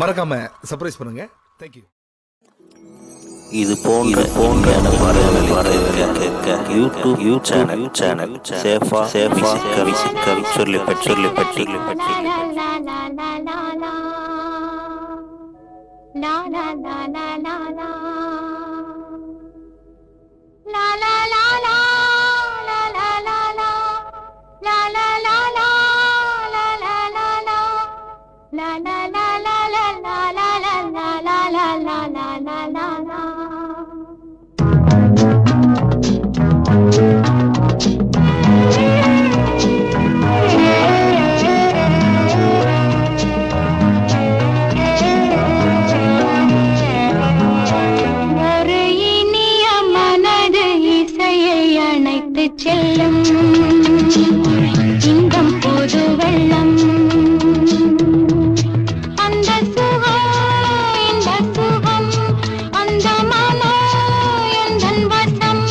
மறக்காம சர்ப்ரைஸ் பண்ணுங்க. தேங்க்யூ. இது போன்ற யூடியூப் சேனல் சேஃபா சொல்லிப்பட்டி செல்லும் இன்பம் போது வெள்ளம் அந்த சுகம் இந்த சுகம் அந்த மனோ எந்தன் வசம்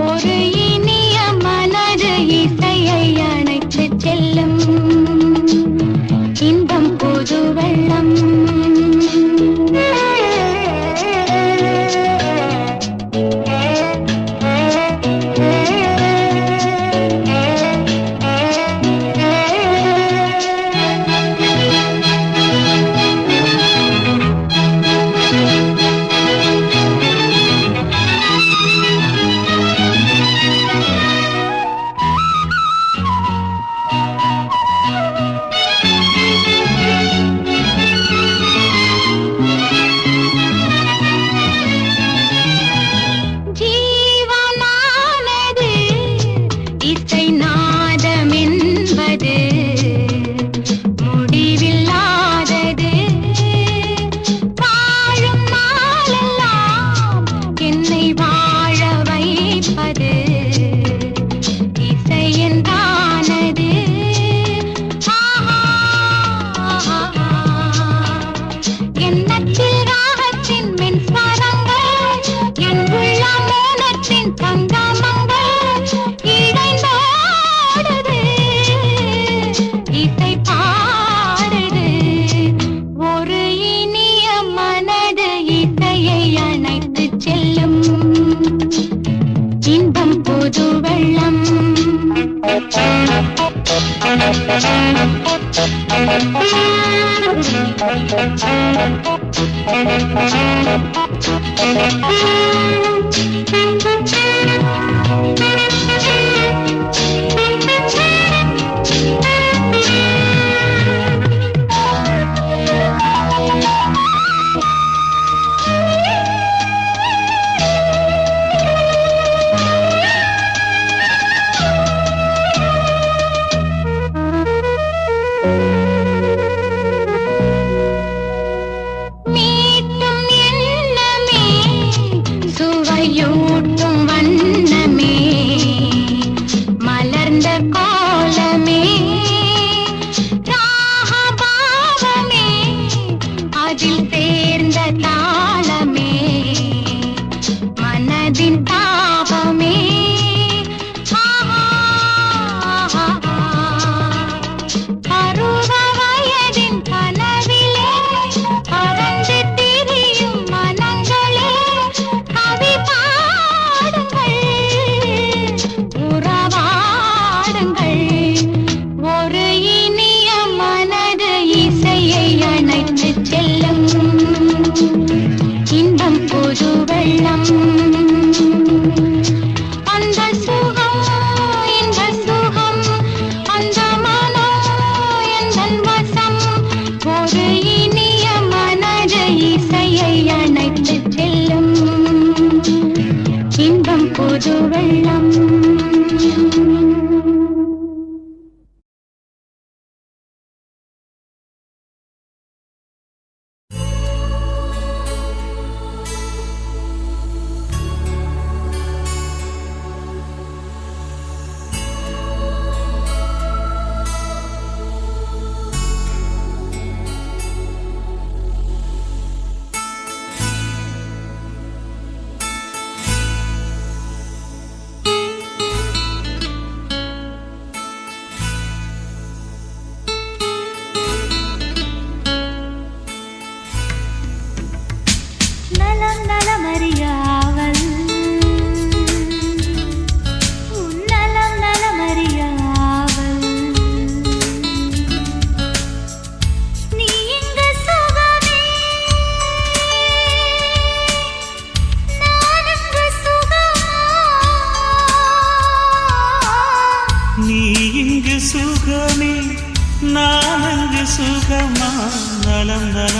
ஒரு இனிய மனது இசையை அணைத்து செல்லும் இன்பம் போது வெள்ளம்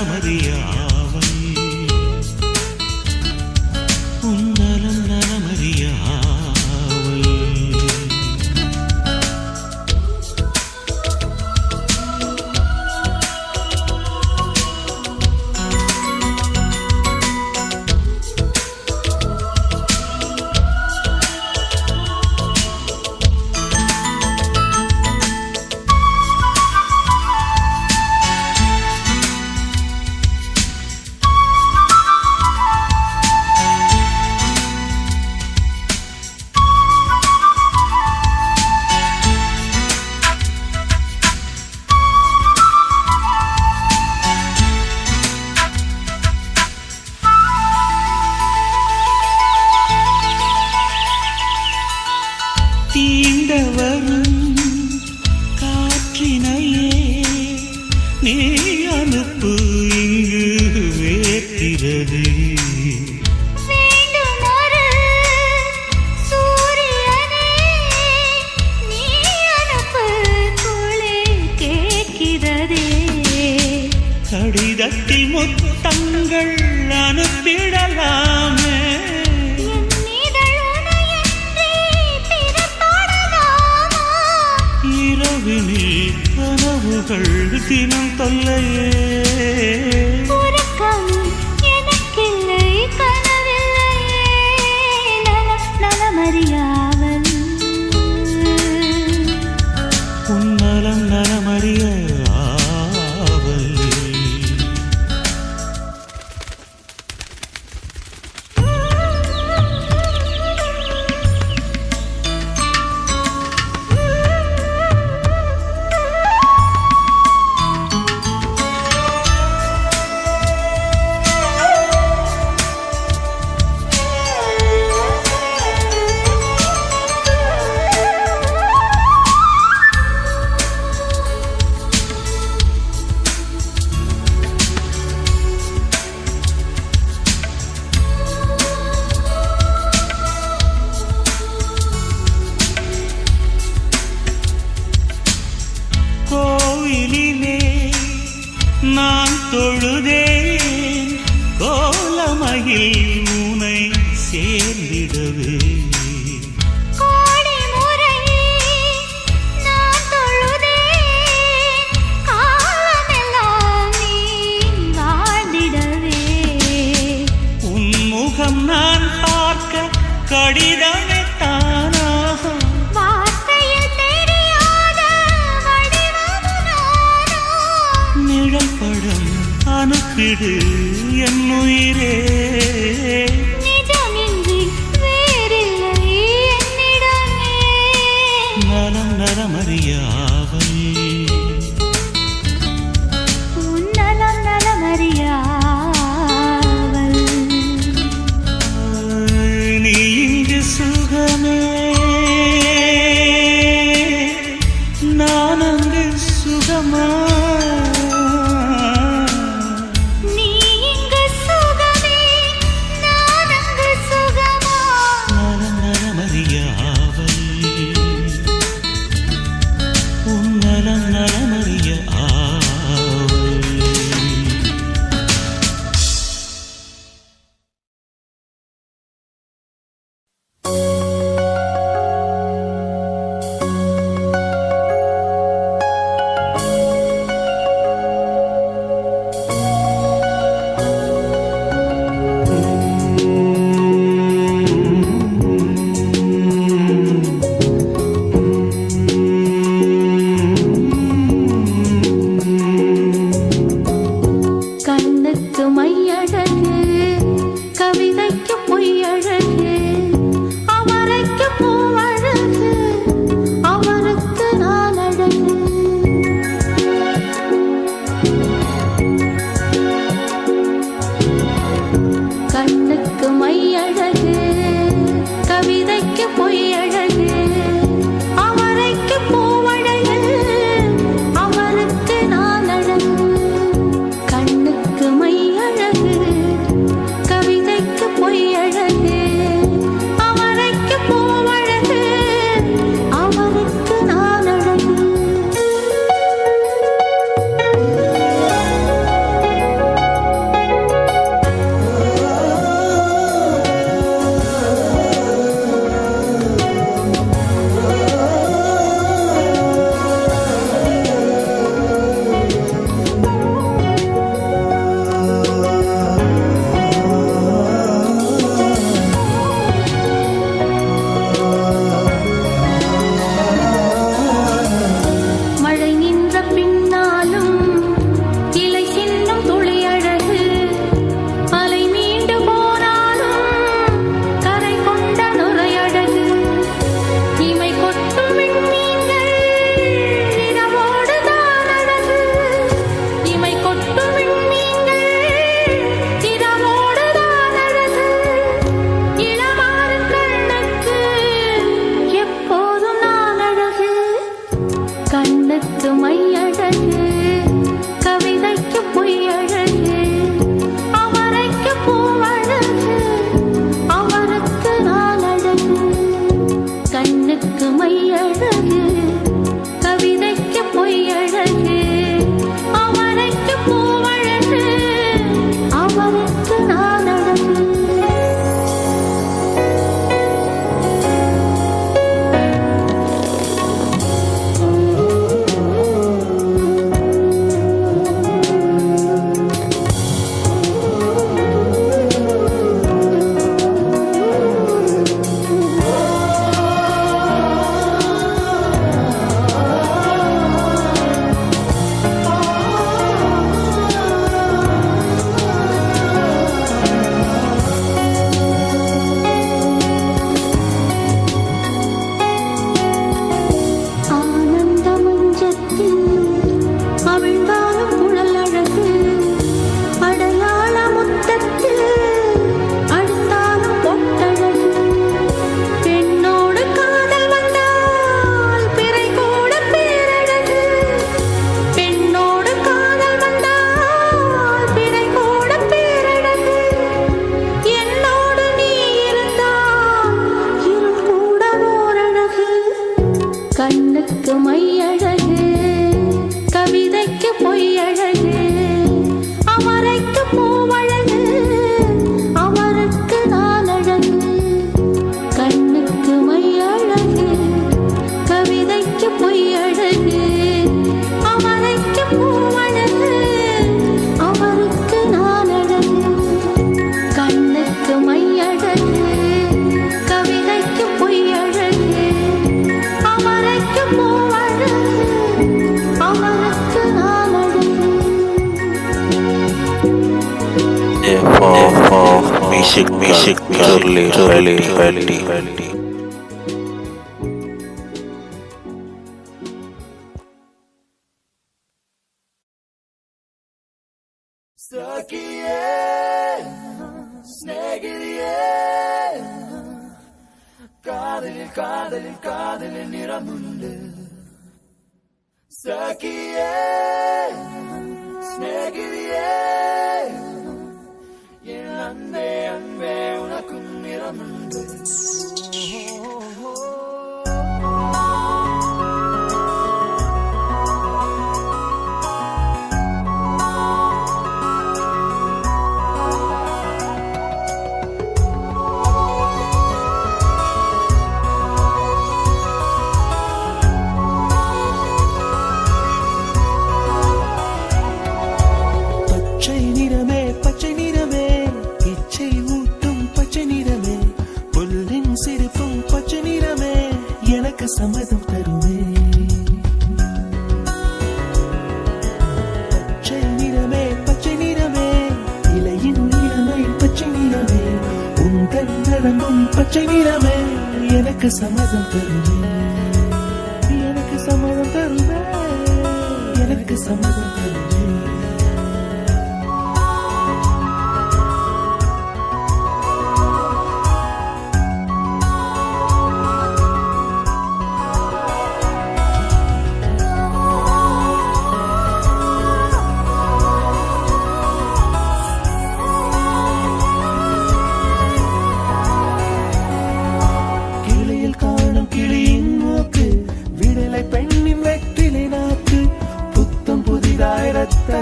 நலமறியாவல் உன் நலம் நலமறியாவல் தீண்டவரும் காற்றினையே நீ அனுப்பு இங்கு வேற்கிறது வேண்டுமொரு சூரியனே நீ அனுப்பு குளிர் கேட்கிறதே கடிதத்தில் முத்தங்கள் அனுப்பிடலாமே என் இதழுனையன்றி பிறப்படலாமா இரவினில் கனவுகள் தினம் தொல்லையே உறக்கமும் எனக்கில்லை கனவில்லையே நலமறியாவல் உன் நலம் நலமறியாவல் கோயிலிலே நான் தொழுதேன் கோலமயில் உனை சேர்ந்திடவே கோடி முறை நான் தொழுதேன் காலமெல்லாம் நீ வாழ்ந்திடவே உன் முகம் நான் பார்க்க கடிதமே தானாக வார்த்தையில் தெரியாத வடிவம் நானோ நிழல் படம் அனுப்பிடு என் உயிரே நிஜமின்றி வேறில்லை என்னிடமே நலம் நலமறியாவல் உன் நலம் நலமறியாவல் நீ இங்கு சுகமே நான் அங்கு சுகமா நீ இங்கு சுகமே கண்ணுக்கு மையழகு கவிதைக்கு பொய்யழகு அமரைக்கு பூவழகு அவருக்கு நான் அழகு கண்ணுக்கு மையழகு கவிதைக்கு பொய்யழகு அமரைக்கு பூவழகு அவருக்கு நான் அழகு கண்ணுக்கு மையழகு கவிதைக்கு பொய்யழகு அமரைக்கு பூவழகு அவருக்கு நான் அழகு music really. காதலில் நிறமுண்டு சகியே ஸ்நேகிதியே என் அன்பே அன்பே உனக்கும் நிறமுண்டு பச்சை நிறமே இச்சை ஊட்டும் பச்சை நிறமே புல்லின் சிரிப்பும் பச்சை நிறமே எனக்கு சம்மதம் தருமே பச்சை நிறமே இலையின் நிறமை பச்சை நிறமே உங்கள் நடங்கும் பச்சை நிறமே எனக்கு சம்மதம் தருமே எனக்கு சம்மதம் தருமே எனக்கு சம்மதம் தருமே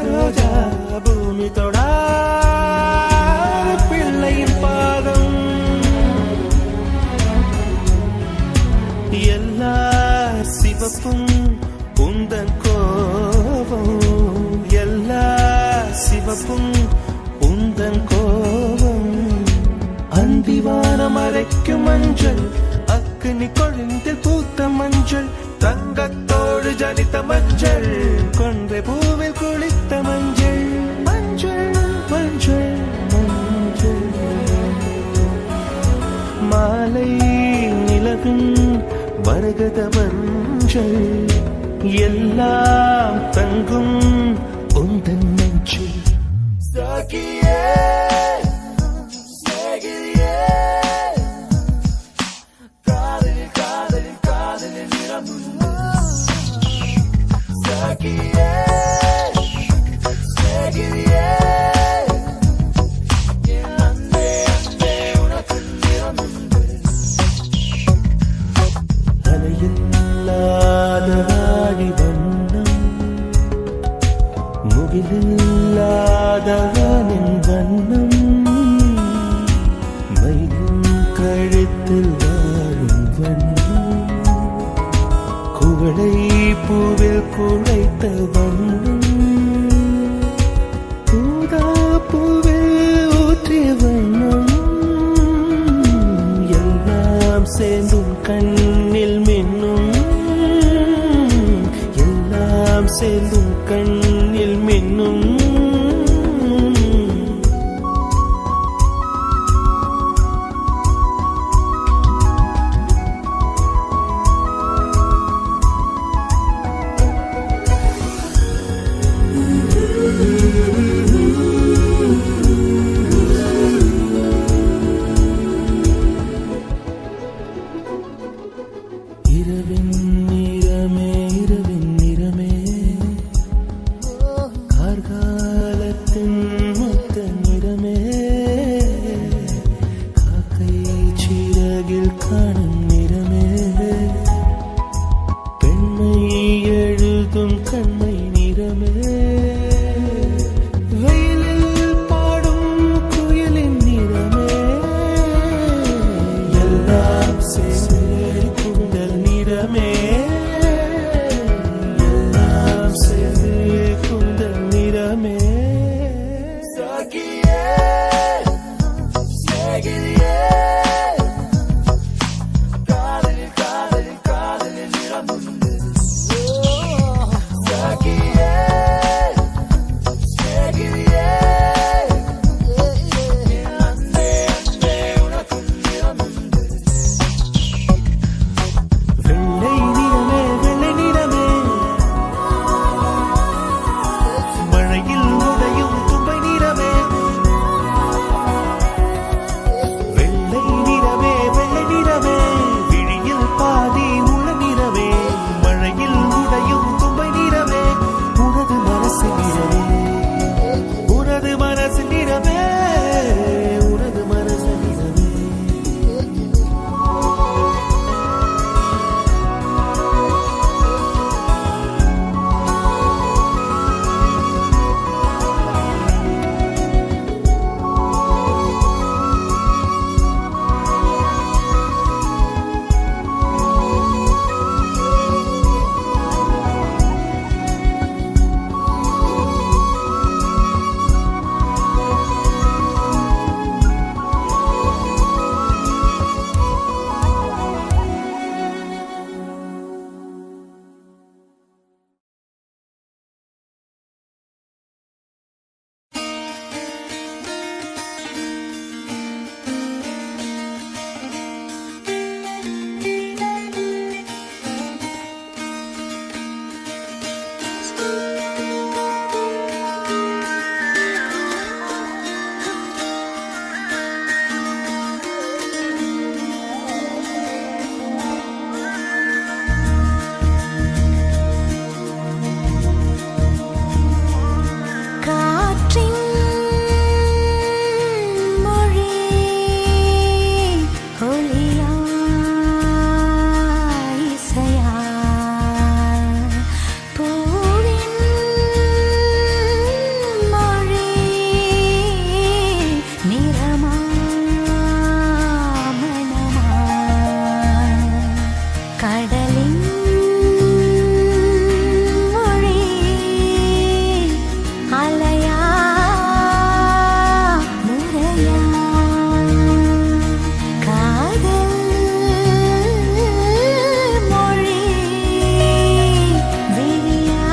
ரோஜா பூமி தொடா பிள்ளையின் பாதம் எல்லா சிவப்பும் உந்தன் கோபம் எல்லா சிவப்பும் உந்தன் கோபம் அந்திவானம் அரைக்கும் மஞ்சள் அக்கினி கொழுந்தில் பூத்த மஞ்சள் தங்கத்தோடு ஜனித்த மஞ்சள் கொன்றை பூவில் குளித்த மஞ்சள் மஞ்சள் மஞ்சள் மஞ்சள் மாலை நிலவின் மரகத மஞ்சள் எல்லாம் தங்கும் உந்தன் நெஞ்சில் சகியே முகிலில்லாதவனின் வண்ணம் மயிலும் கழுத்தில் வாழும் வண்ணம் குவளை பூவில் குழைத்த வண்ணம் பூதா பூவில் ஊற்றிய வண்ணம் எல்லாம் சேர்ந்தும் கண்ணில் மின்னும் எல்லாம் சேர்ந்தும் கண்ணில் மின்னும் இரவின் நிறமே கார்காலத்தின் மொத்த நிறமே காக்கை சிறகில் காணும் நிறமே பெண்மை எல்லாம் சேர்ந்து கூந்தல் நிறமே எல்லாம் சேர்ந்து கூந்தல் நிறமே சகியே சேகிரியே காதலில் காதலில் காதலில் நிறமுண்டு சகியே சேகிரியே அன்பே அன்பே உனக்கும் நிறமுண்டு வெள்ளை நிறமே வெள்ளை நிறமே மழையில் உடையும் தும்பை நிறமே வெள்ளை நிறமே வெள்ளை நிறமே விழியில் பாதி உள்ள நிறமே மழையில் உடையும் தும்பை நிறமே உனது மனசு நிறமே உனது மனசு நிறமே உனது மனசு நிறமே காற்றின் மொழி ஒலியா இசையா பூவின் மொழி நிறமா மனமா கடலின் மொழி அலையா நுரையா காதல் மொழி விழியா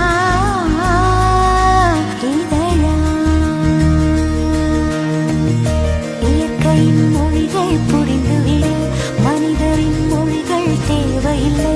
இதழா இயற்கையின் மொழிகள் புரிந்துவிடு மனிதரின் மொழிகள் தேவையில்லை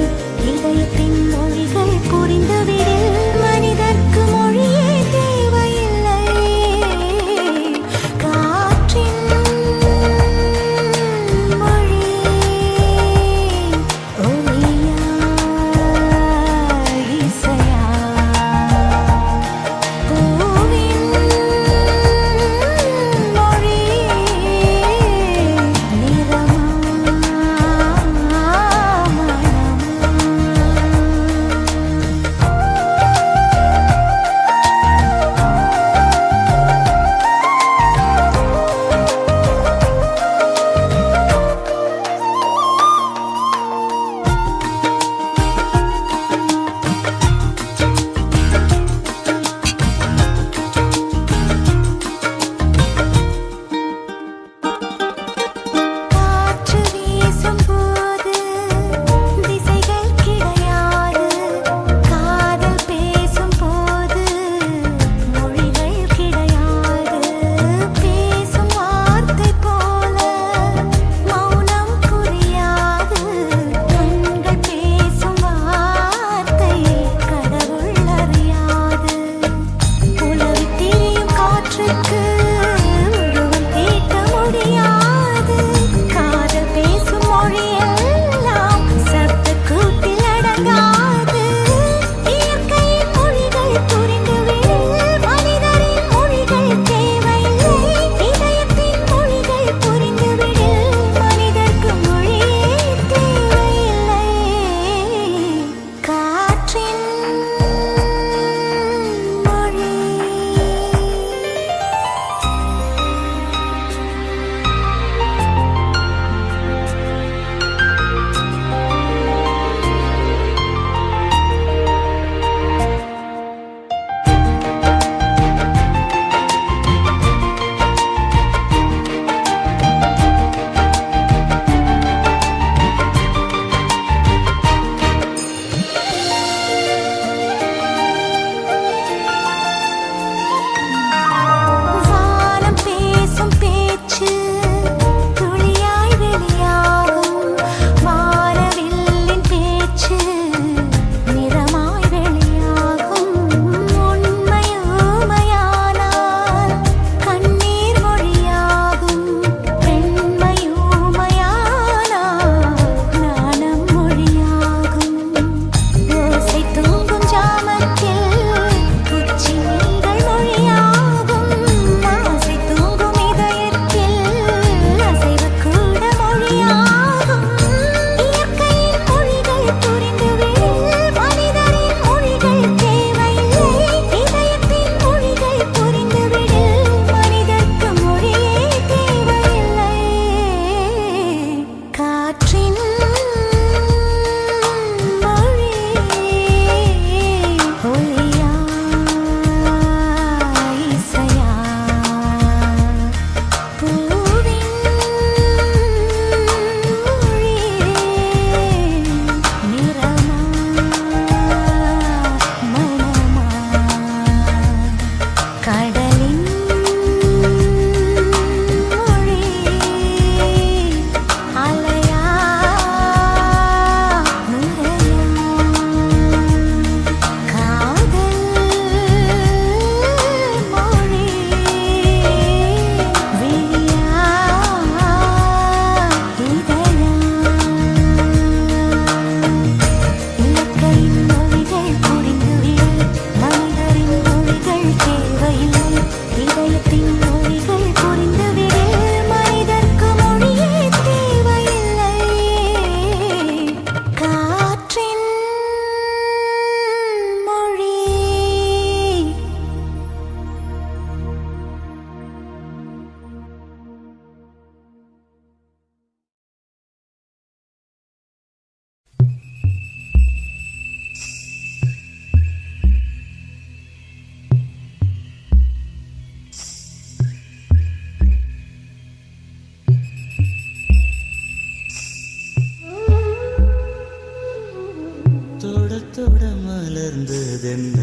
மலர்ந்ததென்ன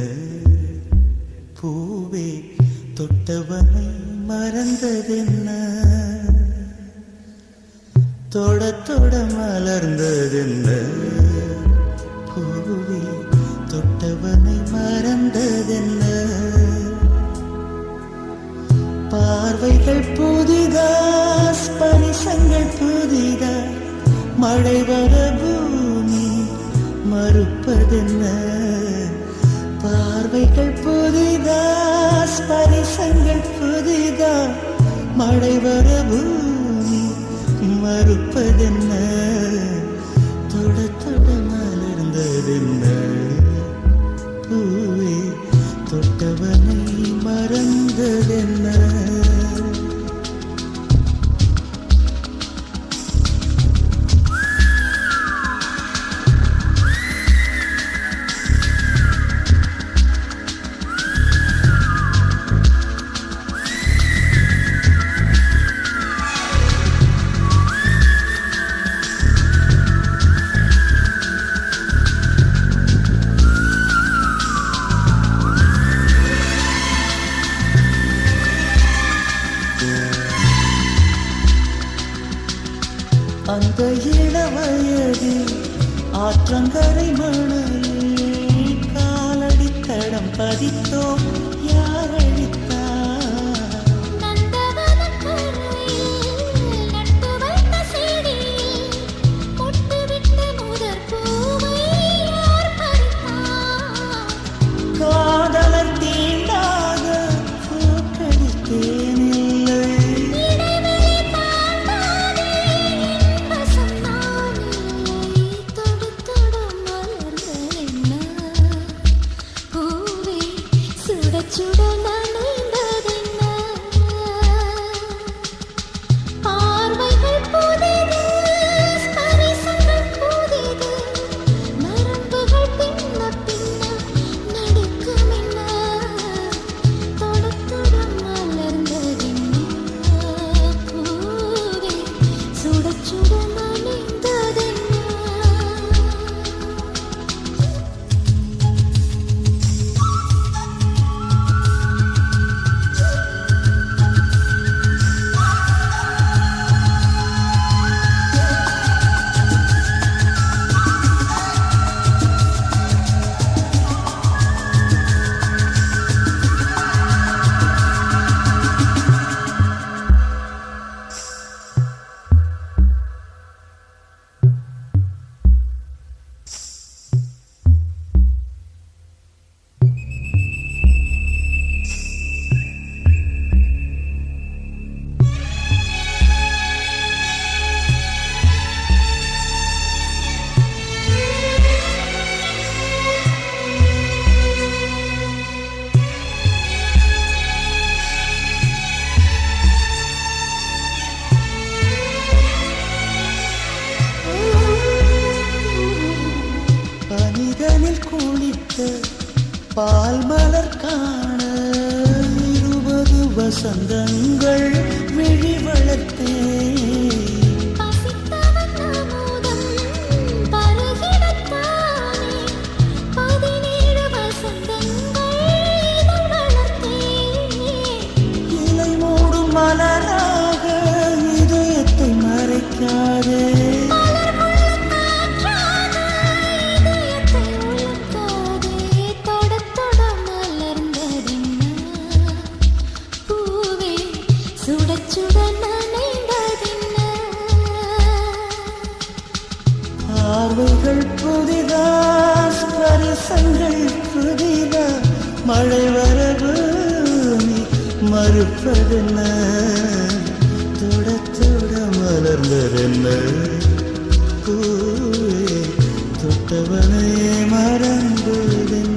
பூவே தொட்டவனை மறந்ததென்ன தொட தொட மலர்ந்ததென்ன பூவே தொட்டவனை மறந்ததென்ன பார்வைகள் புதிதா ஸ்பரிசங்கள் புதிதா மழை வர பூமி மறுப்பதென்ன பார்வைகள் புதிதா ஸ்பரிசங்கள் புதிதா மழை வர பூமி மறுப்பதென்ன தொட தொட மலர்ந்ததென்ன பூவே தொட்டவனை மறந்ததென்ன அந்த இளவயதில் ஆற்றங்கரை மணலில் காலடி தடம் பதித்தோம் யார் அழித்தார் காதலர் தீண்டாத பூக்களித்தேனில்லை பனிதனில் குளித்த பால் மலர் காண 20 வசந்தங்கள் விழி வளர்த்தேன் இலை மூடும் மலராக இதயத்தை மறைக்காதே பார்வைகள் புதிதா ஸ்பரிசங்கள் புதிதா மழை வர பூமி மறுப்பதென்ன தொட தொட மலர்ந்ததென்ன பூவே தொட்டவனை மறந்ததென்ன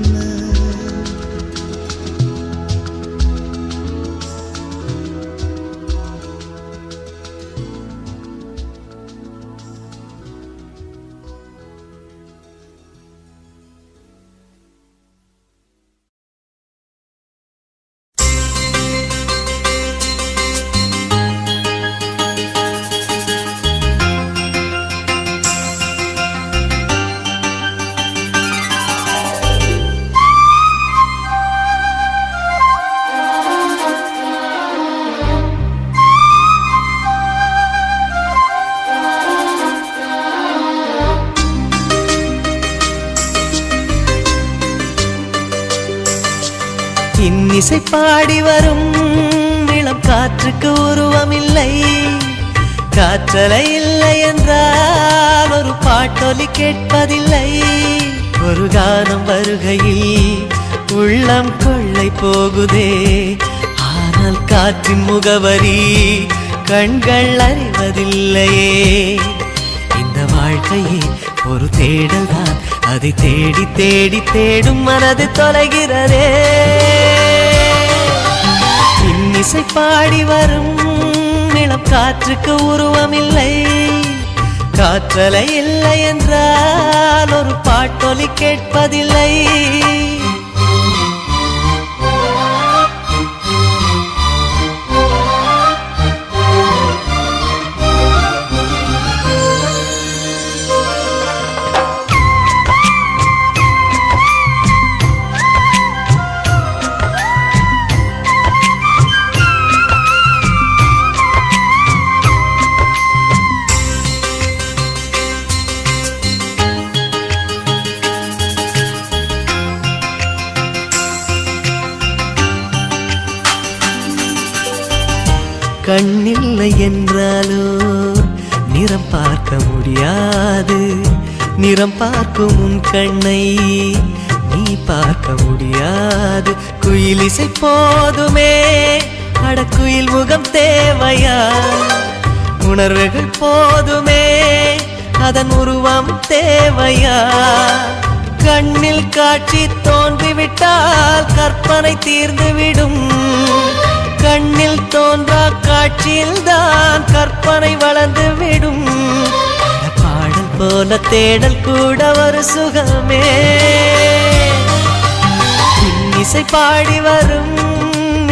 இன்னிசை பாடி வரும் இளம் காற்றுக்கு உருவமில்லை, காற்றலை இல்லை என்றால் ஒரு பாட்டொலி கேட்பதில்லை. ஒரு கானம் வருகையில் உள்ளம் கொள்ளை போகுதே, ஆனால் காற்றின் முகவரி கண்கள் அறிவதில்லையே. இந்த வாழ்க்கையே ஒரு தேடல் தான், அதை தேடி தேடி தேடும் மனது தொலைகிறதே. இன்னிசை பாடி வரும் இளம் காற்றுக்கு உருவமில்லை, காற்றலை இல்லை என்றால் ஒரு பாட்டொலி கேட்பதில்லை. கண்ணில்லை என்றாலோ நிறம் பார்க்க முடியாது, நிறம் பார்க்கும் உன் கண்ணை நீ பார்க்க முடியாது. குயிலிசை போதுமே, அடக்குயில் முகம் தேவையா? உணர்வுகள் போதுமே, அதன் உருவம் தேவையா? கண்ணில் காட்சி தோன்றிவிட்டால் கற்பனை தீர்ந்துவிடும், கண்ணில் தோன்றா காட்சியில் தான் கற்பனை வளர்ந்து விடும். பாடல் போல தேடல் கூட ஒரு சுகமே. இன்னிசை பாடி வரும்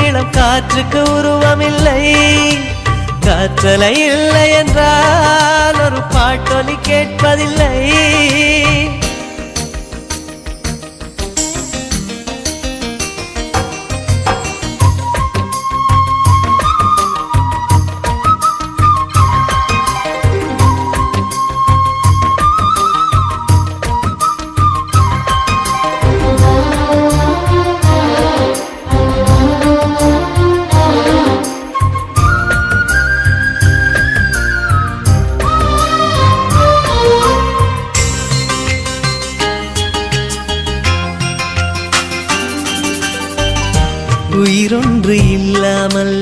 இளம் காற்றுக்கு உருவமில்லை, காற்றலை இல்லை என்றால் ஒரு பாட்டொலி கேட்பதில்லை. உயிரொன்று இல்லாமல்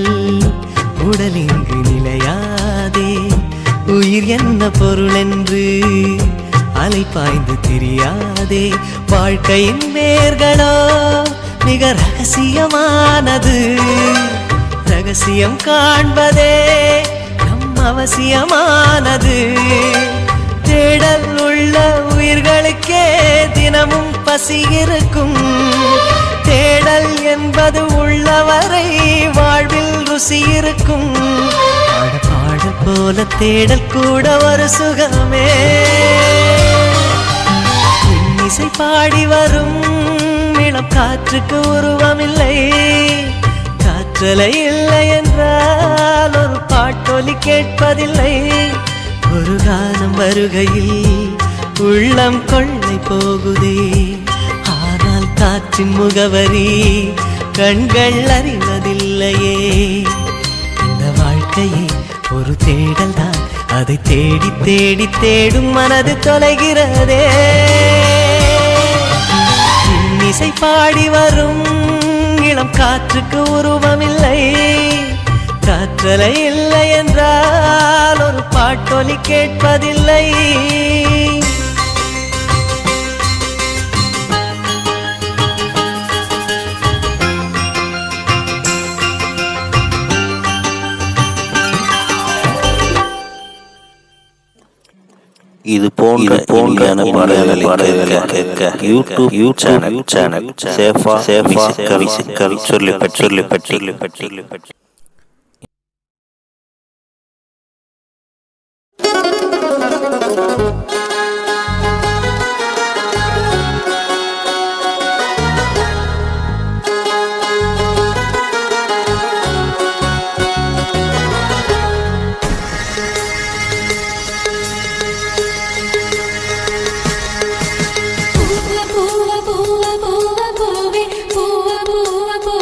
உடல் இங்கு நிலையாதே, உயிர் என்ன பொருள் என்று அலைப்பாய்ந்து தெரியாதே. வாழ்க்கையின் வேர்களோ மிக ரகசியமானது, ரகசியம் காண்பதே நம் அவசியமானது. தேடல் உள்ள உயிர்களுக்கே தினமும் பசி இருக்கும், தேடல் என்பது உள்ளவரை வாழ்வில் ருசி இருக்கும். பாடல் போல தேடல் கூட ஒரு சுகமே. இன்னிசை பாடி வரும் இளம் காற்றுக்கு உருவமில்லை, காற்றலை இல்லை என்றால் ஒரு பாட்டொலி கேட்பதில்லை. ஒரு கானம் வருகையில் உள்ளம் கொள்ளை போகுதே, ஆனால் காற்றின் முகவரி கண்கள் அறிவதில்லையே. இந்த வாழ்க்கையே ஒரு தேடல் தான், அதை தேடி தேடி தேடும் மனது தொலைகிறதே. இன்னிசை பாடி வரும் இளம் காற்றுக்கு உருவமில்லை, காற்றலை இல்லை என்றால் ஒரு பாட்டொலி கேட்பதில்லை. இது போன்ற பாடல்களை கேட்க யூடியூப் சேனல் சேஃபா சொல்லிப்பட்டி. பூவ பூவ பூவ பூவே பூவ பூவ பூ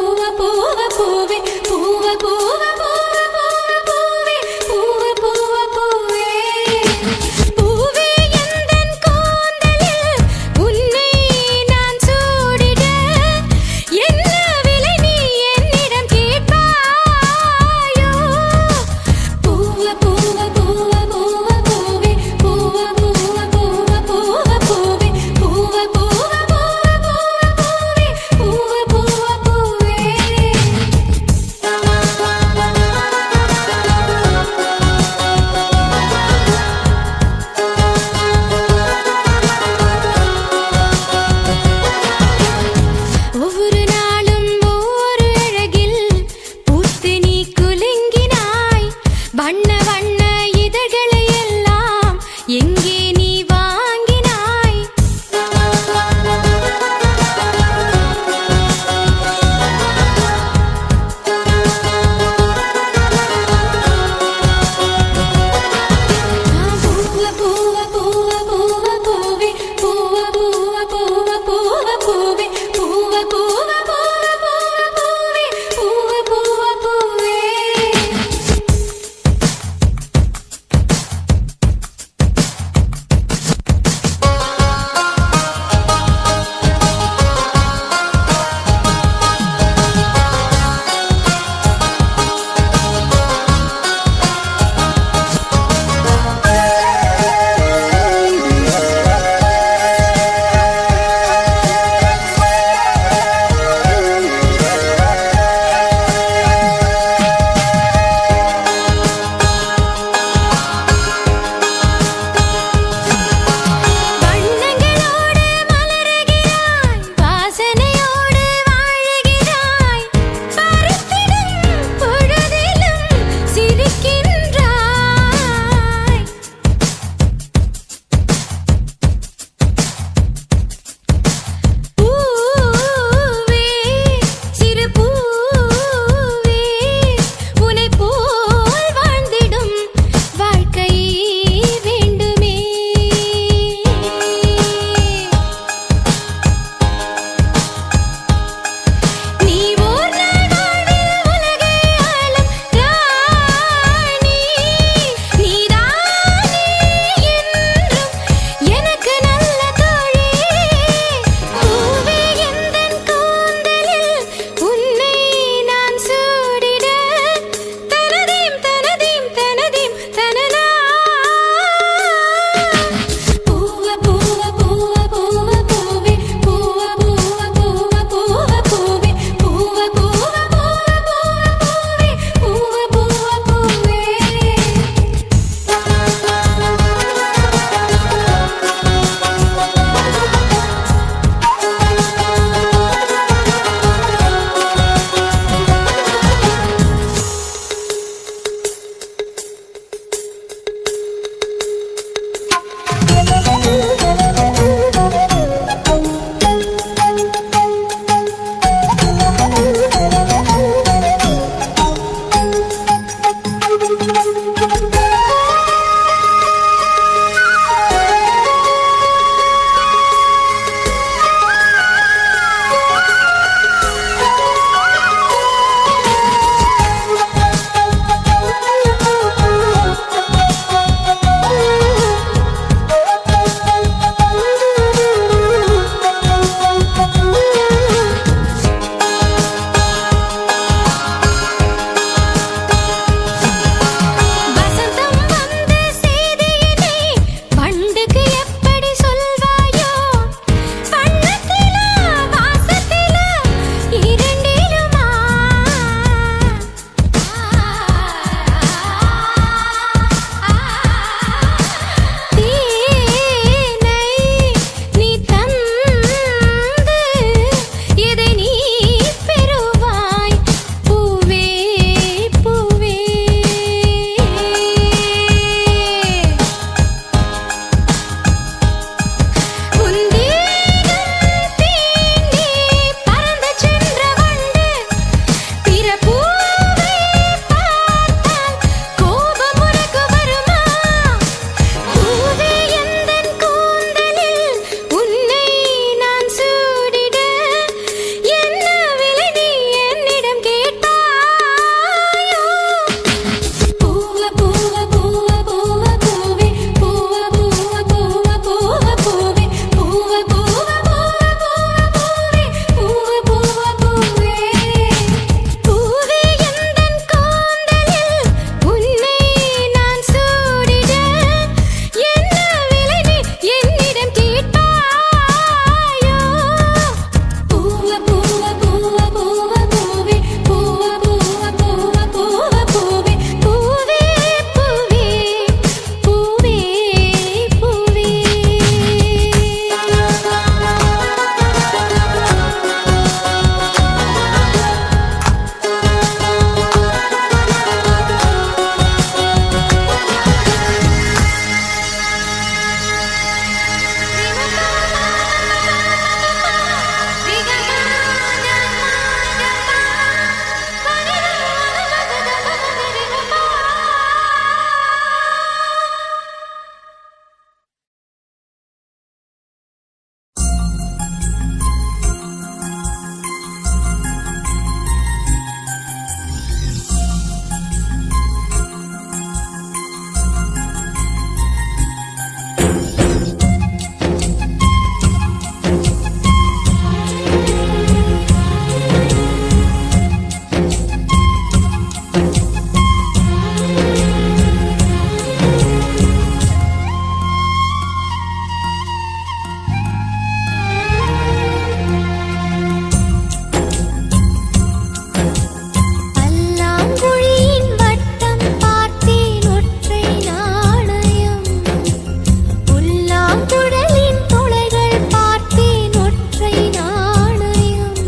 பல்லாங்குழலின் துளைகள் பார்த்தேன் ஒற்றை நாணயம்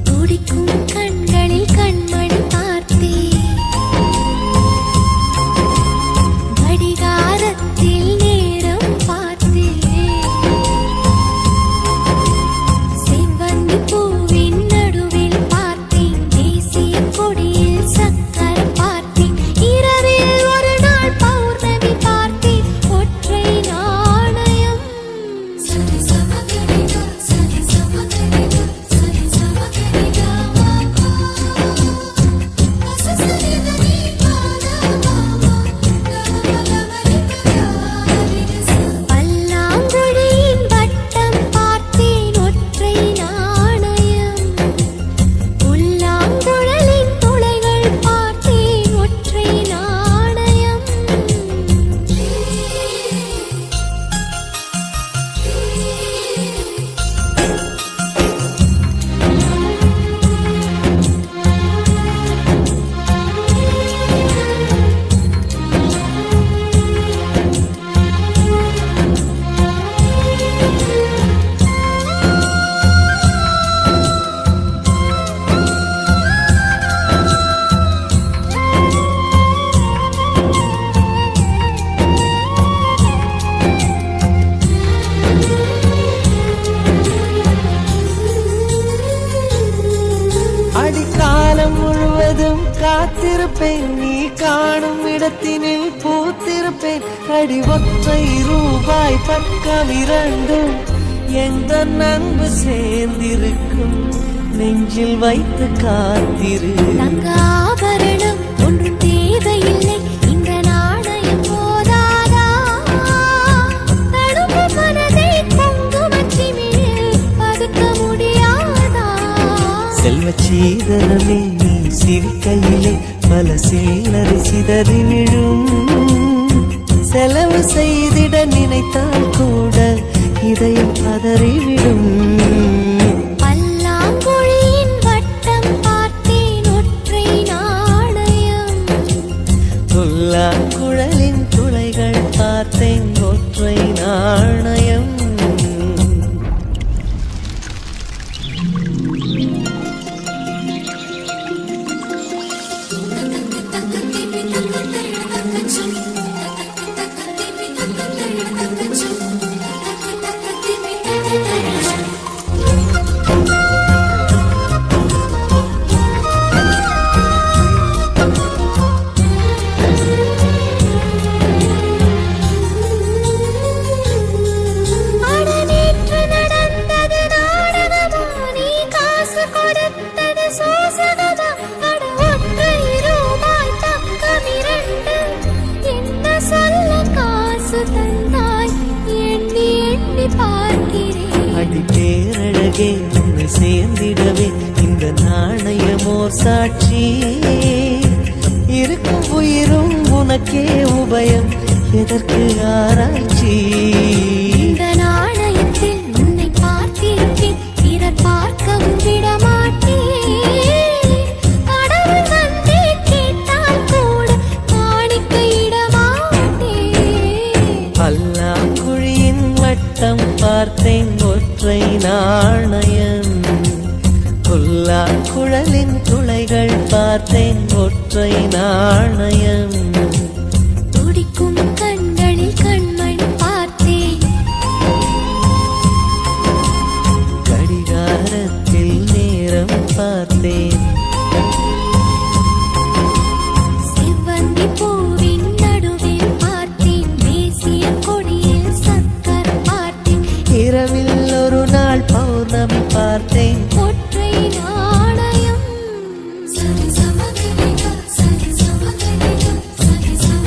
துடிக்கும் கண்களில் கண்மணி பார்த்தேன் கடிகாரத்தில் நேரம் பார்த்தேன் செவ்வந்தி பூவின் நடுவில் பார்த்தேன் தேசிய கொடியில் சக்கரம் பார்த்தேன் இரவில் ஒரு நாள் பௌர்ணமி பார்த்தேன் ஒற்றை நாணயம் சரி சமகரிகா சரி சமகரிகா சரி சமகரிகா மாகோ சசரிதனி பல்லாங்குழியின் வட்டம் பார்த்தேன் ஒற்றை நாணயம் புல்லாங்குழலின் துளைகள் பார்த்தேன் ஒற்றை நாணயம் அடிக்காலம் முழுவதும் காத்திருப்பேன் நீ காணும் இடத்தினில் பூத்திருப்பேன் அடி ஒற்றை ரூபாய் பக்கம் இரண்டும் எந்த அன்பு சேர்ந்திருக்கும் நெஞ்சில் வைத்து காத்திரு தங்க ஆபரணம் ஒன்றும் தேவையில்லை இந்த நாணயம் போதாதா தடுப்பு மனதை குங்குமச்சிமிழில் பதுக்க முடியாதா செல்வச் சீதனமே நீ சிரிக்கையிலே பல சில்லறை சிதறி விழும் செலவு செய்திட நினைத்தால் கூட இதயம் பதறிவிடும் பல்லாங்குழியின் வட்டம் பார்த்தேன் ஒற்றை நாணயம் குழலின் துளைகள் பார்த்தேன் ஒற்றை நாணயம் அட நேற்று நடந்தது நாடகமா நீ காசு கொடுத்தது சோசகமா அட ஒற்றை ரூபாய் பக்கம் இரண்டு என்ன சொல்ல காசு தந்தாய் எண்ணி எண்ணி பார்க்கிறேன் அடி பேரழகே உன்னை சேர்ந்திடவே இந்த நாணயமோ சாட்சி இருக்கும் உயிரும் உனக்கே உபயம் எதற்கு ஆராய்ச்சி இந்த நாணயத்தில் உன்னை பார்த்திருப்பேன் பிறர் பார்க்கவும் விட மாட்டேன் கடவுள் வந்தே கேட்டால் கூட காணிக்கையிட மாட்டேன் பல்லாங்குழியின் வட்டம் பார்த்தேன் ஒற்றை நாணயம் புல்லாங்குழலின் துளைகள் பார்த்தேன் ஒற்றை நாணயம் துடிக்கும் கண்களில் கண்மணி பார்த்தேன் கடிகாரத்தில் நேரம் பார்த்தேன் செவ்வந்தி பூவின் நடுவில் பார்த்தேன் தேசிய கொடியில் சக்கரம் பார்த்தேன் இரவில் ஒரு நாள் பௌர்ணமி பார்த்தேன் ஒற்றை நாணயம் சரி சமகரிகா சரி சமகரிகா சரி சம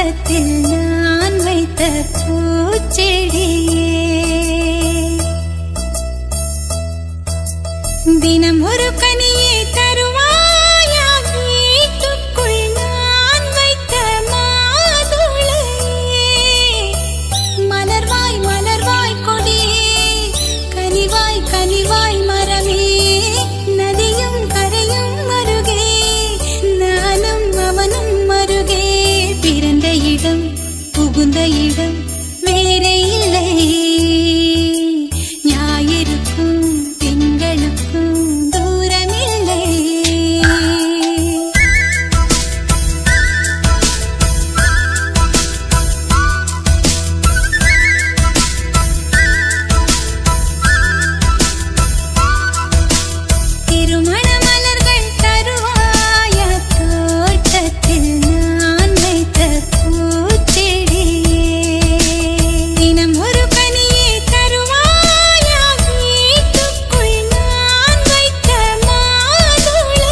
தோட்டத்தில் நான் வைத்த பூச்செடியே தினம் ஒரு கனியை தருவாயா வீட்டுக்குள் நான் வைத்த மாதுளையே மலர்வாய் மலர்வாய் கொடியே கனிவாய் கனிவாய் மரமே நதியும் கரையும் மருகே நானும் அவனும் மருகே பிறந்த இடம் புகுந்த இடம் வேறே இல்லை ஞாயிறுக்கும் திங்களுக்கும் தூரமில்லை திருமண மலர்கள் தருவாய தோட்டத்தில் நான் வைத்த பூச்செடியே தினம் ஒரு கனியை தருவாயா வீட்டுக்குள் நான் வைத்த மாதுளையே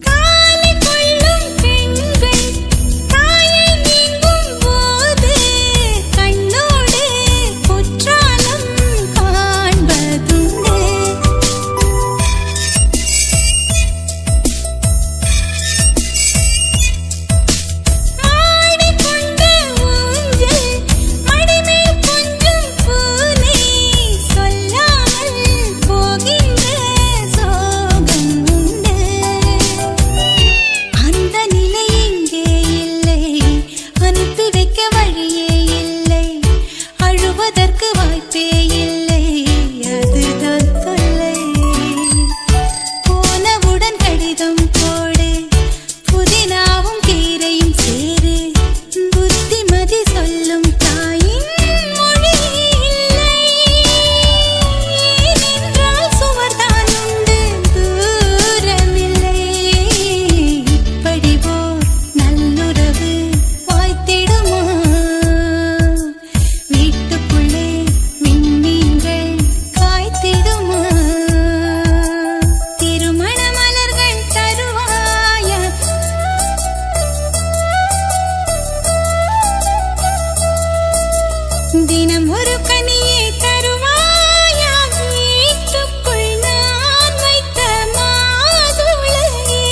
காலை கொள்ளும் பெண்கள் தாயை நீங்கும் போது கண்ணோடு குற்றாலம் காண்பதுண்டு ஆடிக்கொண்ட ஊஞ்சல் மடிமேல் கொஞ்சம் பூனை சொல்லாமல் போகின்ற சோகம் உண்டு அந்த நிலை இங்கே இல்லை அனுப்பி வைக்க வழியே இல்லை அழுவதற்கு வாய்ப்பே இல்லை அதுதான் தொல்லை போனவுடன் கடிதம் போடு புதினாவும் கீரையும் சேரு புத்திமதி சொல்லும் தாயின் மொழி இல்லை ஏனென்றால் சுவர்தான் உண்டு தூரமில்லை இப்படி போர் நல்லுறவு வாய்த்திடுமா வீட்டுக்குள்ளே விண்மீன்கள் காய்த்திடுமா திருமண மலர்கள் தருவாயா தினம் ஒரு கனியை தருவாயா வீட்டுக்குள் நான் வைத்த மாதுளையே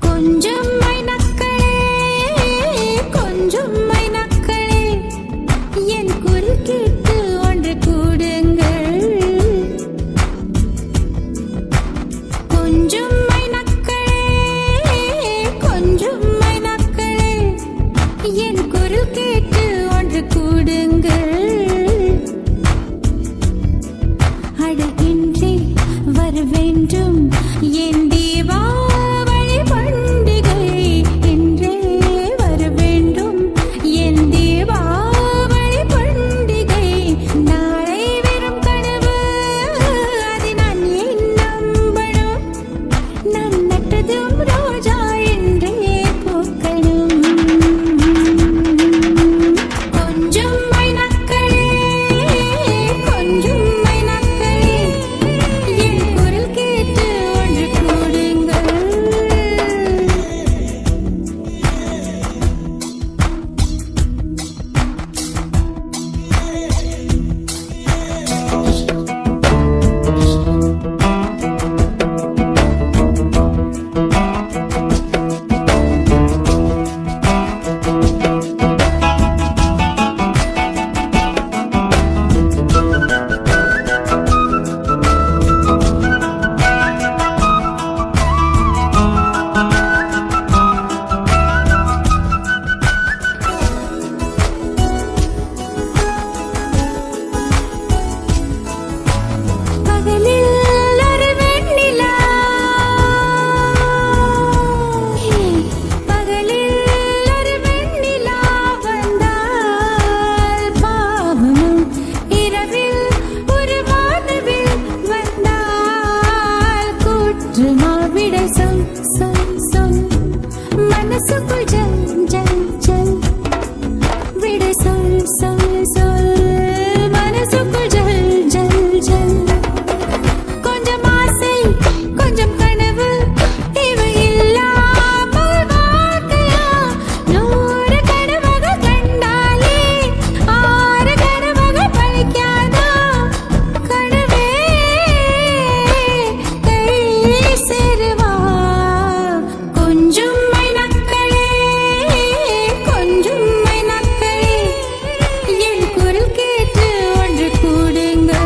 கொஞ்சம் மைனக்களே கொஞ்சம் மைனக்களே என் குரல் கேட்டு ஒன்று கூடுங்கள் கொஞ்சம் மைனக்களே கொஞ்சம் மைனக்களே என் குரல் கேட்டு ஒன்று கூடுங்கள் அட இன்றே வர வேண்டும் என் தீபாவளி பண்டிகை இன்றே வர வேண்டும் என் தீபாவளி பண்டிகை நாளை வெறும் கனவு அதை நான் ஏன் நம்பணும் நான் நட்டதும் ரோஜா என்றே பூக்கணும் கொஞ்சம் மைனக்களே கொஞ்சம் மைனக்களே என் குரல் கேட்டு ஒன்று கூடுங்கள் பகலில் ஒரு வெண்ணிலா பகலில் ஒரு வெண்ணிலா வந்தால் பாவமும் இரவில் ஒரு வானவில் வந்தால் குற்றமா விடை சொல் சொல் சொல் மனசுக்குள் ஜல் ஜல் ஜல் விடை சொல் சொல் சொல் மனசுக்குள் ஜல் ஜல் ஜல் கொஞ்சம் ஆசை கொஞ்சம் கனவு இவை இல்லாமல் வாழ்க்கையா 100 கனவுகள் கண்டாலே 6 கனவுகள் பழிக்காதா கனவே கை சேருவா கொஞ்சம் மைனக்களே கொஞ்சம் மைனக்களே என் குரல் கேட்டு ஒன்று கூடுங்கள்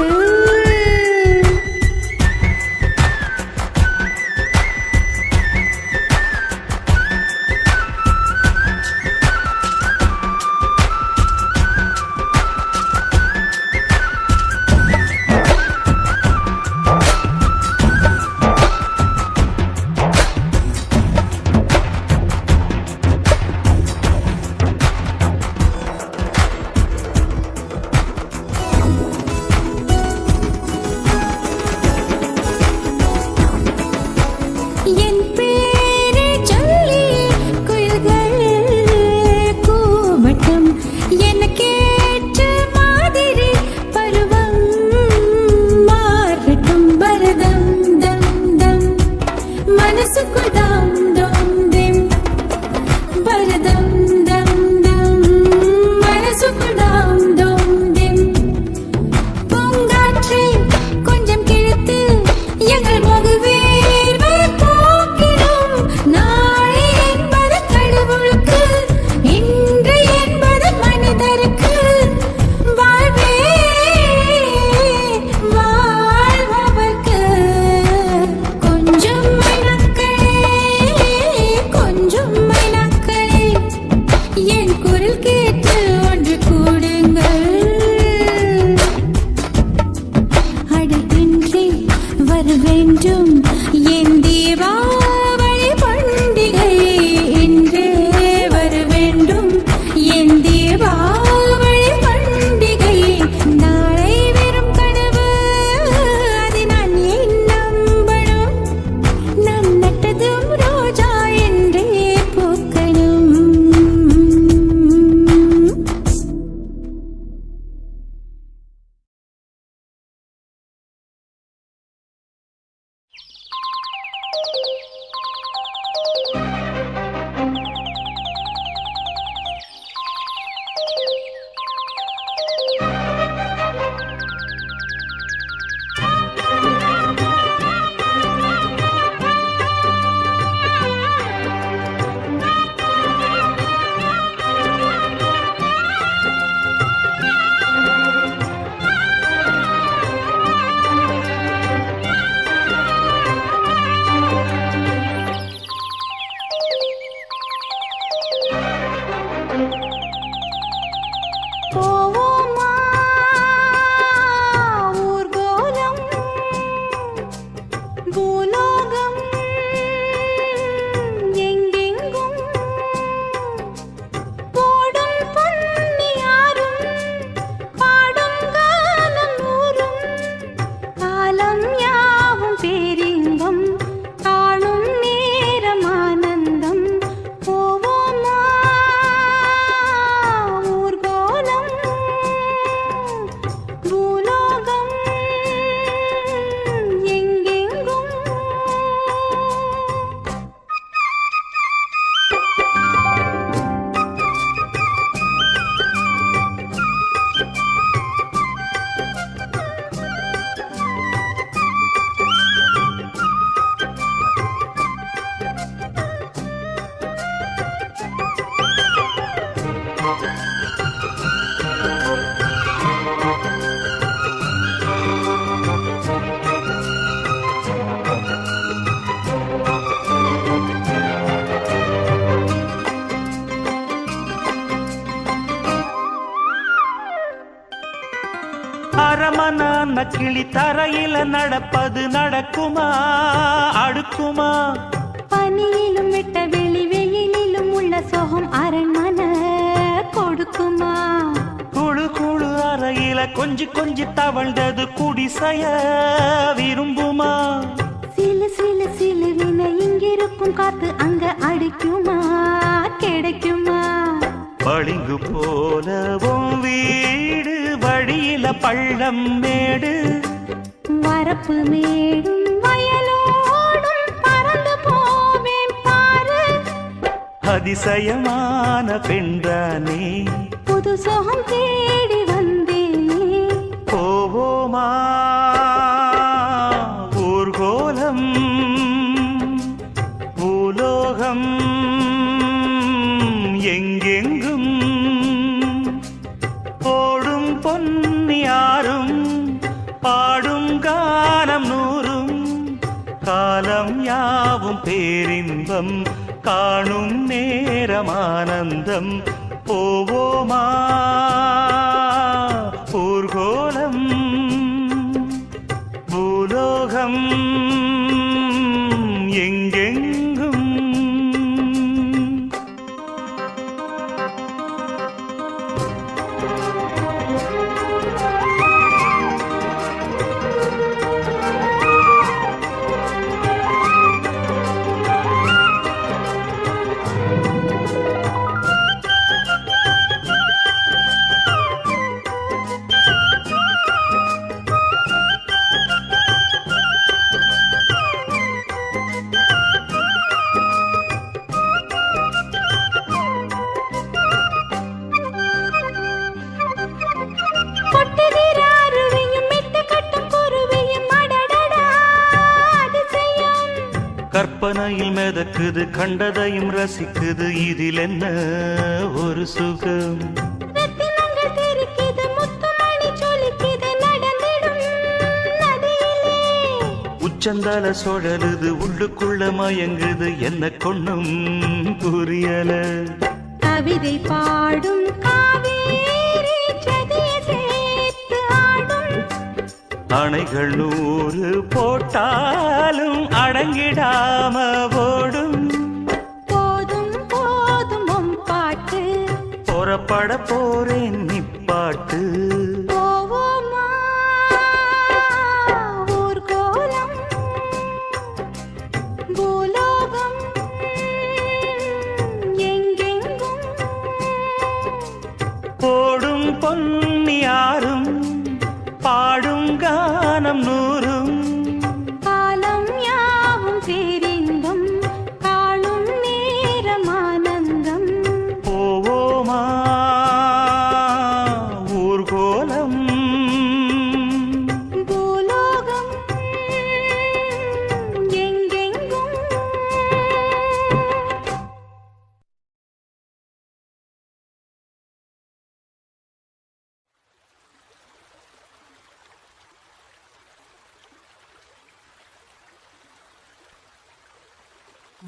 அரமனான கிளி தரையில நடப்பது நடக்குமா அடுக்குமா? பனியிலும் விட்ட வெளி வெயிலிலும் உள்ள சோகம் அரண்மனை கொடுக்குமா? குழு குழு அறையில கொஞ்சி கொஞ்சி தவழ்ந்தது குடிசைய விரும்புமா? சிலு சிலு சிலுவின இங்கிருக்கும் காத்து அங்க அடிக்குமா கிடைக்குமா? பளிங்கு போலவும் வீடு வழியில பள்ளம் மேடு, வரப்பு மேடும் வயலோடும் பறந்து போவேன் பாரு. அதிசயமான பெண்தானே புது சோகம் தேடி வந்தேனே. போவோமா ஊர்கோலம் பூலோகம் எங்கெங்கும் ஓடும் பொன்னியாரும் பாடும் காலம் நூறும் காலம் யாவும் பேரின்பம் காணும் நேரமானந்தம். போவோமா ஊர்கோலம் பூலோகம் எங்கெங்கும். கொட்டுகிற அருவியும் மெட்டு கட்டும் குருவியும் அடடடா அதிசயம். கற்பனையில் மிதக்குது கண்டதையும் ரசிக்குது இதில் என்ன ஒரு சுகம். ரத்தினங்கள் தெரிக்குது முத்துமணி சொலிக்குது நடந்திடும் நதியிலே. உச்சந்தால சுழலுது உள்ளுக்குள்ள மயங்குது என்ன கொண்ணும் புரியல. கவிதை பாடும் காவேரி சதிய சேர்த்து ஆடும். அணைகள் 100 போட்டாலும் அடங்கிடாம ஓடும். போதும் போதும் உன் பாட்டு. புறப்பட போறேன் நிப்பாட்டு. போவோமா ஊர்கோலம் பூலோகம் எங்கெங்கும். போடும் பொன்னியாரும் பாடும் கானம் நூறும் காலம் யாவும் பேரின்பம் காணும் நேரமானந்தம். போவோமா ஊர்கோலம் பூலோகம் எங்கெங்கும்.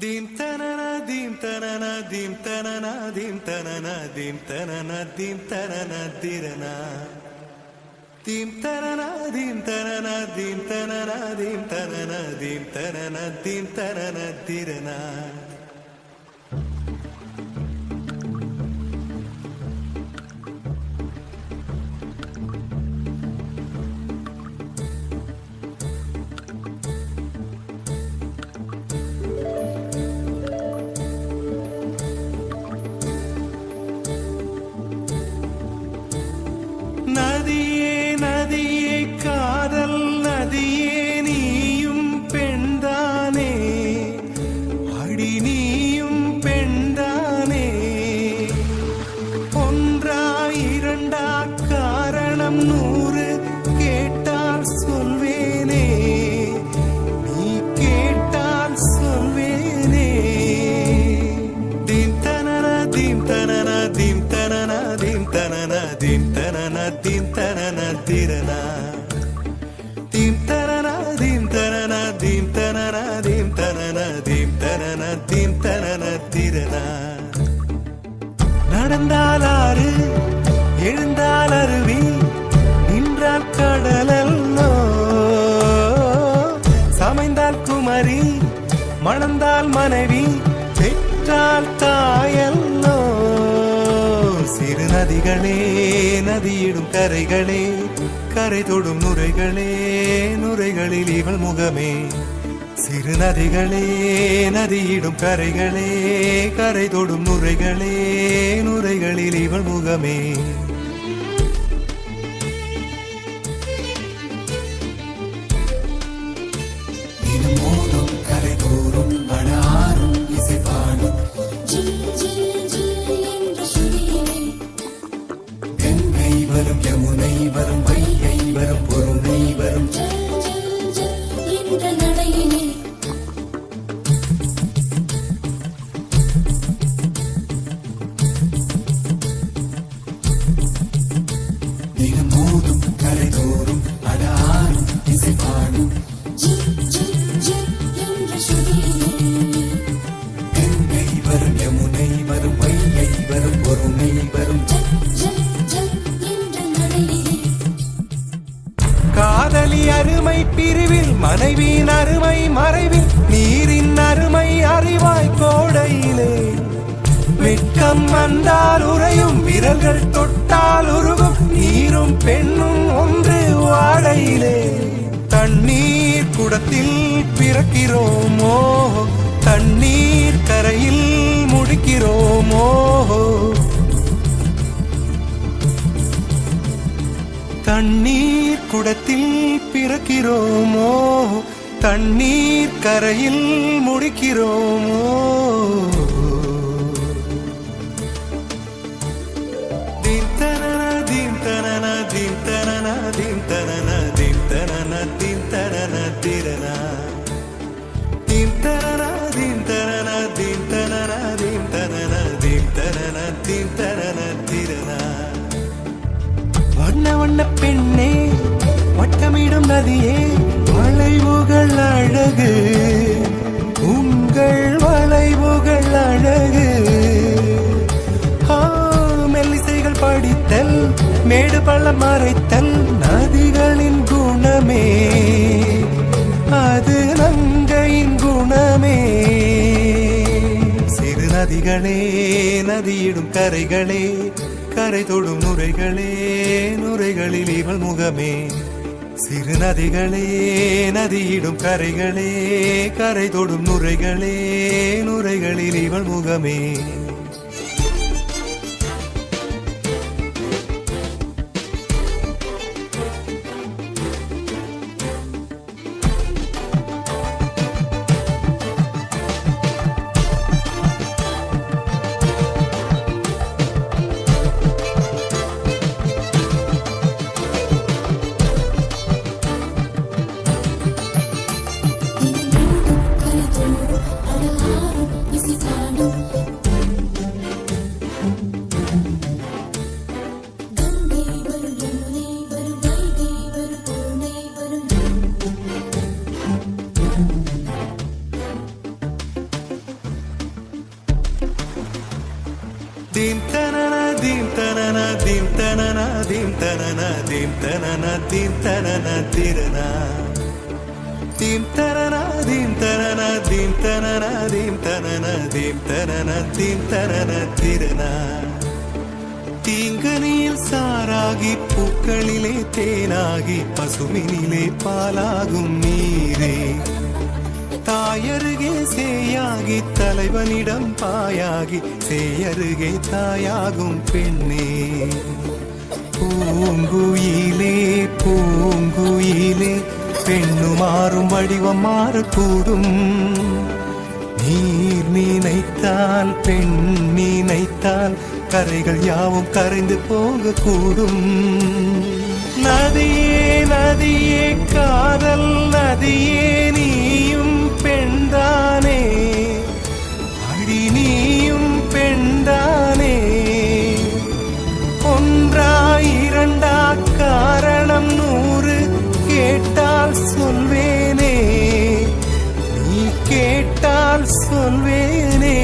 Dim tanana dim tanana dim tanana dim tanana dim tanana dim tanana dirana. Dim tanana dim tanana dim tanana dim tanana dim tanana dim tanana dirana. நதியே நதியே காதல் நதியே நீயும் பெண்தானே அடி நீயும் பெண்தானே. ஒன்றா இரண்டா காரணம் 100 கேட்டால் சொல்வேனே நீ கேட்டால் சொல்வேனே. தீம் தனன தீம் தனன தீம் தனன தீம் தனன தீம் தனன தீம் தனன திரனா. தீம் தனன தீம் தனன தீம் தனன தீம் தனன தீம் தனன தீம் தனன திரனா. நடந்தால் ஆறு எழுந்தால் அருவி நின்றால் கடல் நதிகளே நதியிடும் கரைகளே கரை தொடும் நுரைகளே நுரைகளில் இவள் முகமே சிறு நதிகளே நதியிடும் கரைகளே கரை தொடும் நுரைகளே நுரைகளில் இவள் முகமே மோதும் கரை தோறும் அடாரும் இசை பாடும் கங்கை வரும் யமுனை வரும் வைகை வரும் பொருணை வரும் மோதும் கரை தோறும் அடாரும் இசை பாடும் கங்கை வரும் யமுனை வரும் வைகை வரும் பொருணை வரும் காதலி அருமை பிரிவில் மனைவியின் அருமை மறைவில் நீரின் அருமை அறிவாய் கோடையிலே வெட்கம் வந்தால் உறையும் விரல்கள் தொட்டால் உருகும் நீரும் பெண்ணும் ஒன்று வாடையிலே தண்ணீர் குடத்தில் பிறக்கிறோமோ தண்ணீர் கரையில் முடிக்கிறோமோ தண்ணீர் குடத்தில் பிறக்கிறோமோ தண்ணீர் கரையில் முடிக்கிறோமோ தீம் தனன தீம் தனன தீம் தனன தீம் தனன தீம் தனன தீம் தனன திரனா தீம் தனன தீம் தனன தீம் தனன தீம் தனன தீம் தனன தீம் தனன திரனா வண்ண வண்ண பெண்ணே வட்டமிடும் நதியே வளைவுகள் அழகு உங்கள் வளைவுகள் அழகு மெல்லிசைகள் படித்தல் மேடு பள்ளம் மறைத்தல் நதிகளின் குணமே அது நங்கையின் குணமே சிறு நதிகளே நதியிடும் கரைகளே கரை தொடும் நுரைகளே நுரைகளில் இவள் முகமே சிறு நதிகளே நதியிடும் கரைகளே கரை தொடும் நுரைகளே நுரைகளில் இவள் முகமே தீம் தனன தீம் தனன தீம் தனன தீம் தனன தீம் தனன தீம் தனன திரனா தீம் தனன தீம் தனன தீம் தனன தீம் தனன தீம் தனன தீம் தனன திரனா தீங்கனியில் சாராகி பூக்களிலே தேனாகி பசுமினிலே பாலாகும் நீரே தாயருகே சேயாகி தலைவனிடம் பாயாகி சேயருகே தாயாகும் பெண்ணே பூங்குயிலே பூங்குயிலே பெண்ணு மாறும் வடிவம் மாறக்கூடும் நீர் நினைத்தால் பெண் நினைத்தால் கரைகள் யாவும் கரைந்து போகக்கூடும் நதியே நதியே காதல் நதியே நீயும் பெண்தானே அடி நீயும் பெண்தானே ஒன்றா இரண்டா காரணம் 100 கேட்டால் சொல்வேனே நீ கேட்டால் சொல்வேனே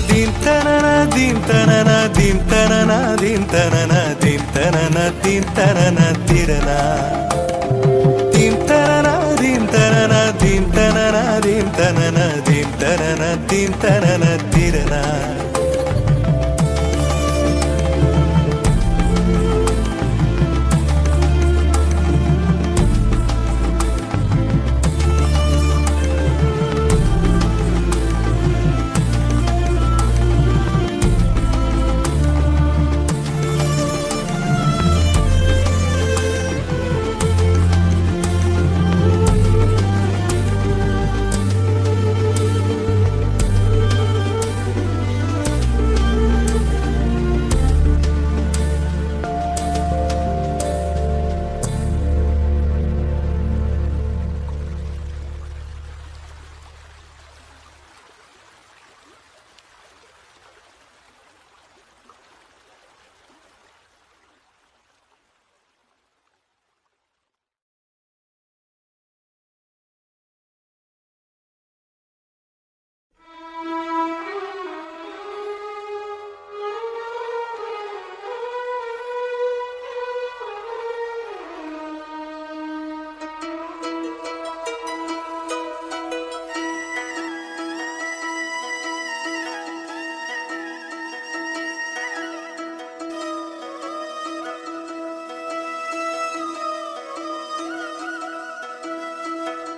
தீம் தனன தீம் தனன தீம் தனன தீம் தனன தீம் தனன தீம் தனன திரனா தீம் தனன தீம் தனன தீம் தனன தீம் தனன தீம் தனன தீம் தனன திரனா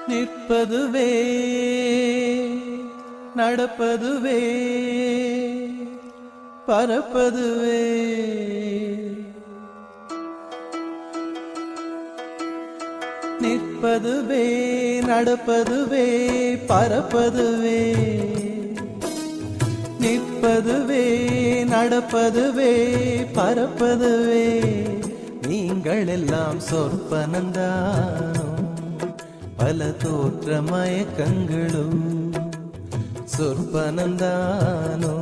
நிற்பதுவே நடப்பதுவே பறப்பதுவே நிற்பதுவே நடப்பதுவே பறப்பதுவே நிற்பதுவே நடப்பதுவே பறப்பதுவே நீங்கள் எல்லாம் சொற்பனந்தானோ பல தோற்ற மயக்கங்களும் சொற்பனந்தானோ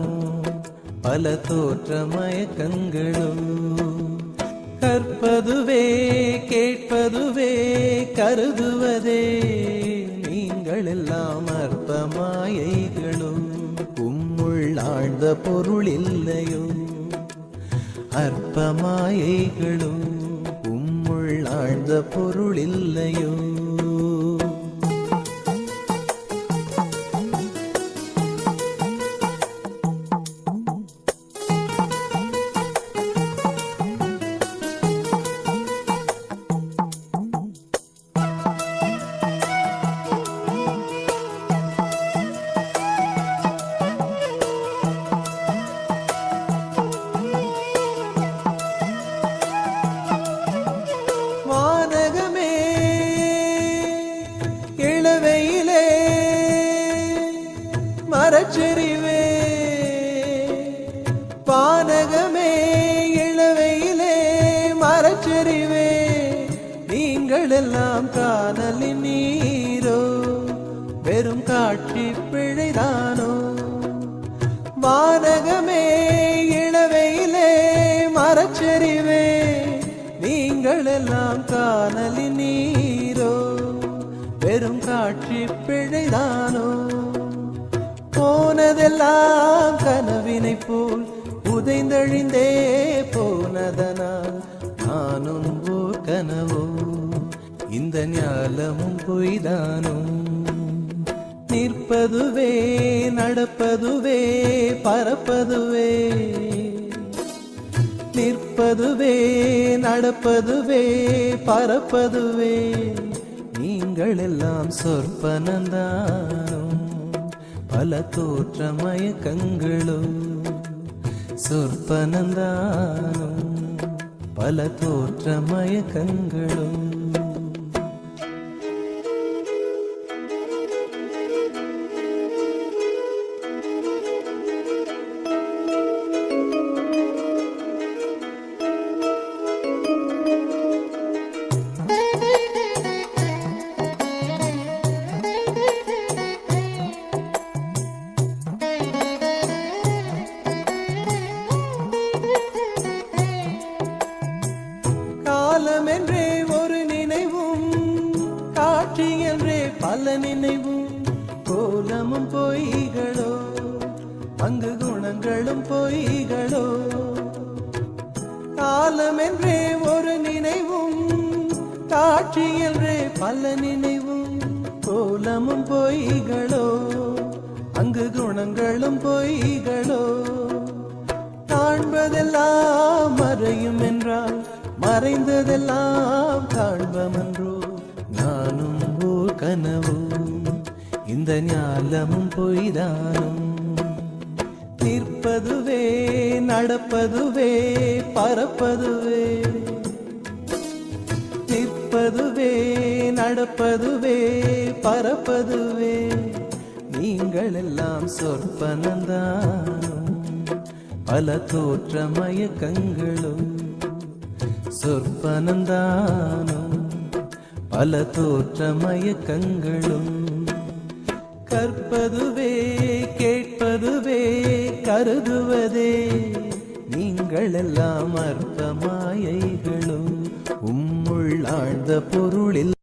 பல தோற்ற மயக்கங்களும் கற்பதுவே கேட்பதுவே கருதுவதே நீங்கள் எல்லாம் அற்ப மாயைகளும் உம்முள் ஆழ்ந்த பொருள் இல்லையோ அற்ப மாயைகளும் உம்முள் ஆழ்ந்த பொருள் இல்லையோ வானகமே இளவையிலே மரச்செறிவே வானகமே இளவையிலே மரச்செறிவே நீங்கள் எல்லாம் காணலின் நீரோ வெறும் காட்சி பிழைதானோ வானகமே இளவையிலே மரச்செறிவே நீங்கள் எல்லாம் காணலின் நீரோ வெறும் காட்சி பிழைதானோ போனதெல்லாம் கனவினை போல் உதைந்தழிந்தே போனதனால் நானும் ஓர் கனவோ இந்த ஞாலமும் பொய்தானோ நிற்பதுவே நடப்பதுவே பறப்பதுவே நிற்பதுவே நடப்பதுவே பறப்பதுவே நீங்கள் எல்லாம் சொற்பனந்தானோ பல தோற்ற மயக்கங்களும் சொற்பனந்தானோ பல தோற்ற மயக்கங்களும் காலம் என்றே ஒரு நினைவும் காட்சி என்றே பல நினைவும் கோலமும் பொய்களோ அங்கு குணங்களும் பொய்களோ காலம் என்றே ஒரு நினைவும் காட்சி என்றே பல நினைவும் கோலமும் பொய்களோ அங்கு குணங்களும் பொய்களோ காண்பதெல்லாம் மறையும் என்றால் மறைந்ததெல்லாம் காண்பமன்றோ நானும் ஓர் கனவோ இந்த ஞாலமும் பொய்தானும் நிற்பதுவே நடப்பதுவே பறப்பதுவே நிற்பதுவே நடப்பதுவே பறப்பதுவே நீங்கள் எல்லாம் சொற்பனந்தானோ பல தோற்ற மயக்கங்களும் சொற்பனந்தானோ பல தோற்ற மயக்கங்களும் கற்பதுவே கேட்பதுவே கருதுவதே நீங்கள் எல்லாம் அற்ப மாயைகளும் உம்முள் ஆழ்ந்த பொருளில்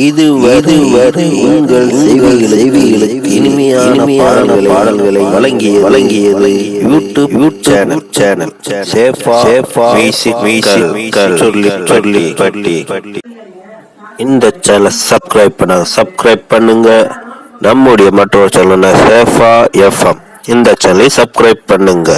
இதுவரை உங்கள் செவிகளுக்கு இனிமையான பாடல்களை வழங்கியது யூடியூப் சேனல் சேஃபா சொல்லி பட்டி. இந்த சேனல் சப்ஸ்கிரைப் பண்ணுங்க. நம்முடைய மற்றொரு சேனல் சேஃபா எஃப்எம், இந்த சேனலை சப்ஸ்கிரைப் பண்ணுங்க.